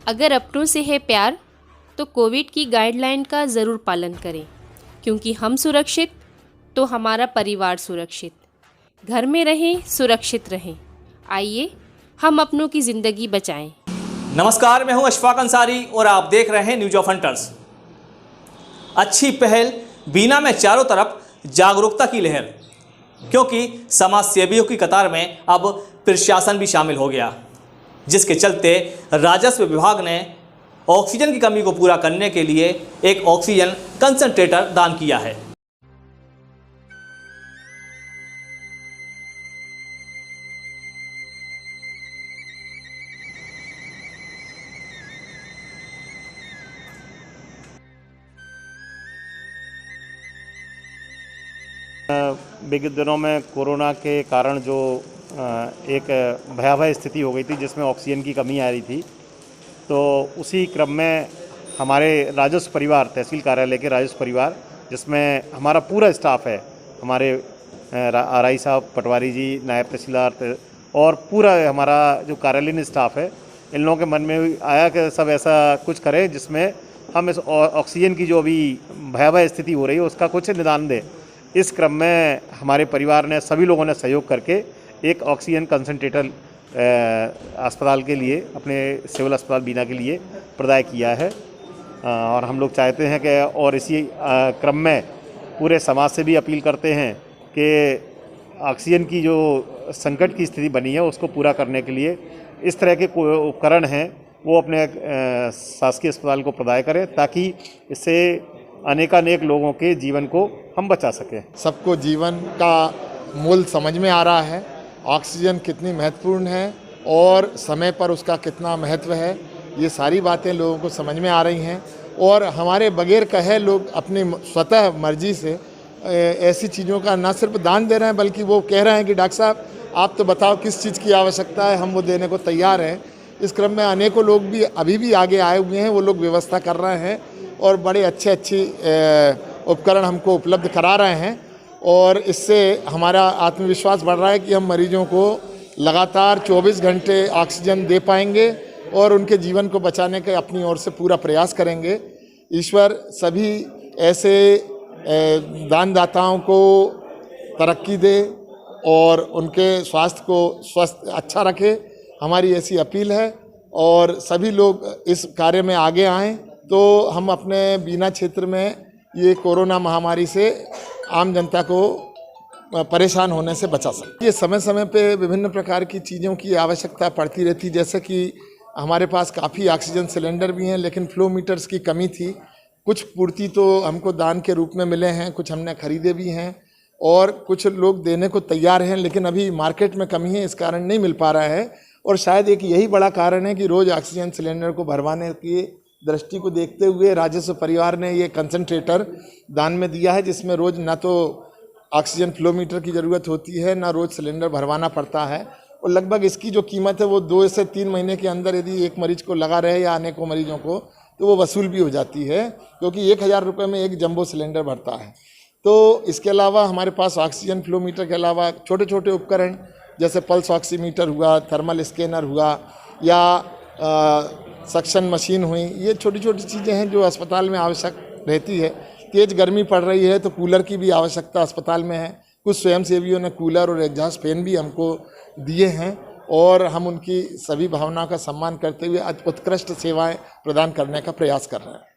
अगर अपनों से है प्यार तो कोविड की गाइडलाइन का ज़रूर पालन करें, क्योंकि हम सुरक्षित तो हमारा परिवार सुरक्षित। घर में रहें, सुरक्षित रहें। आइए हम अपनों की ज़िंदगी बचाएं। नमस्कार, मैं हूं अशफाक अंसारी और आप देख रहे हैं न्यूज ऑफ हंटर्स। अच्छी पहल, बीना में चारों तरफ जागरूकता की लहर, क्योंकि समाज सेवियों की कतार में अब प्रशासन भी शामिल हो गया, जिसके चलते राजस्व विभाग ने ऑक्सीजन की कमी को पूरा करने के लिए एक ऑक्सीजन कंसंट्रेटर दान किया है। विगत दिनों में कोरोना के कारण जो एक भयावह स्थिति हो गई थी, जिसमें ऑक्सीजन की कमी आ रही थी, तो उसी क्रम में हमारे राजस्व परिवार, तहसील कार्यालय के राजस्व परिवार, जिसमें हमारा पूरा स्टाफ है, हमारे आरआई साहब, पटवारी जी, नायब तहसीलदार और पूरा हमारा जो कार्यालयीन स्टाफ है, इन लोगों के मन में आया कि सब ऐसा कुछ करें जिसमें हम इस ऑक्सीजन की जो अभी भयावह स्थिति हो रही है उसका कुछ निदान दें। इस क्रम में हमारे परिवार ने, सभी लोगों ने सहयोग करके एक ऑक्सीजन कंसंट्रेटर अस्पताल के लिए, अपने सिविल अस्पताल बीना के लिए प्रदाय किया है। और हम लोग चाहते हैं कि और इसी क्रम में पूरे समाज से भी अपील करते हैं कि ऑक्सीजन की जो संकट की स्थिति बनी है उसको पूरा करने के लिए इस तरह के उपकरण हैं वो अपने शासकीय अस्पताल को प्रदाय करें, ताकि इससे अनेकानेक लोगों के जीवन को हम बचा सकें। सबको जीवन का मूल समझ में आ रहा है, ऑक्सीजन कितनी महत्वपूर्ण है और समय पर उसका कितना महत्व है, ये सारी बातें लोगों को समझ में आ रही हैं। और हमारे बगैर कहे लोग अपनी स्वतः मर्जी से ऐसी चीज़ों का न सिर्फ दान दे रहे हैं, बल्कि वो कह रहे हैं कि डॉक्टर साहब आप तो बताओ किस चीज़ की आवश्यकता है, हम वो देने को तैयार हैं। इस क्रम में अनेकों लोग भी अभी भी आगे आए हुए हैं, वो लोग व्यवस्था कर रहे हैं और बड़े अच्छे उपकरण हमको उपलब्ध करा रहे हैं। और इससे हमारा आत्मविश्वास बढ़ रहा है कि हम मरीजों को लगातार 24 घंटे ऑक्सीजन दे पाएंगे और उनके जीवन को बचाने के अपनी ओर से पूरा प्रयास करेंगे। ईश्वर सभी ऐसे दानदाताओं को तरक्की दे और उनके स्वास्थ्य को स्वस्थ अच्छा रखे, हमारी ऐसी अपील है। और सभी लोग इस कार्य में आगे आएँ तो हम अपने बीना क्षेत्र में ये कोरोना महामारी से आम जनता को परेशान होने से बचा सकते। ये समय समय पे विभिन्न प्रकार की चीज़ों की आवश्यकता पड़ती रहती, जैसे कि हमारे पास काफ़ी ऑक्सीजन सिलेंडर भी हैं, लेकिन फ्लो मीटर्स की कमी थी। कुछ पूर्ति तो हमको दान के रूप में मिले हैं, कुछ हमने खरीदे भी हैं और कुछ लोग देने को तैयार हैं, लेकिन अभी मार्केट में कमी है, इस कारण नहीं मिल पा रहा है। और शायद एक यही बड़ा कारण है कि रोज़ ऑक्सीजन सिलेंडर को भरवाने की दृष्टि को देखते हुए राजस्व परिवार ने ये कंसंट्रेटर दान में दिया है, जिसमें रोज़ ना तो ऑक्सीजन फ्लो मीटर की ज़रूरत होती है, ना रोज़ सिलेंडर भरवाना पड़ता है। और लगभग इसकी जो कीमत है वो 2 से 3 महीने के अंदर यदि एक मरीज को लगा रहे या अनेकों मरीजों को, तो वो वसूल भी हो जाती है, क्योंकि 1000 रुपये में एक जंबो सिलेंडर भरता है। तो इसके अलावा हमारे पास ऑक्सीजन फ्लो मीटर के अलावा छोटे छोटे उपकरण जैसे पल्स ऑक्सीमीटर हुआ, थर्मल स्कैनर हुआ या सक्शन मशीन हुई, ये छोटी छोटी चीज़ें हैं जो अस्पताल में आवश्यक रहती है। तेज़ गर्मी पड़ रही है तो कूलर की भी आवश्यकता अस्पताल में है। कुछ स्वयंसेवियों ने कूलर और एग्जॉस्ट फैन भी हमको दिए हैं और हम उनकी सभी भावनाओं का सम्मान करते हुए उत्कृष्ट सेवाएं प्रदान करने का प्रयास कर रहे हैं।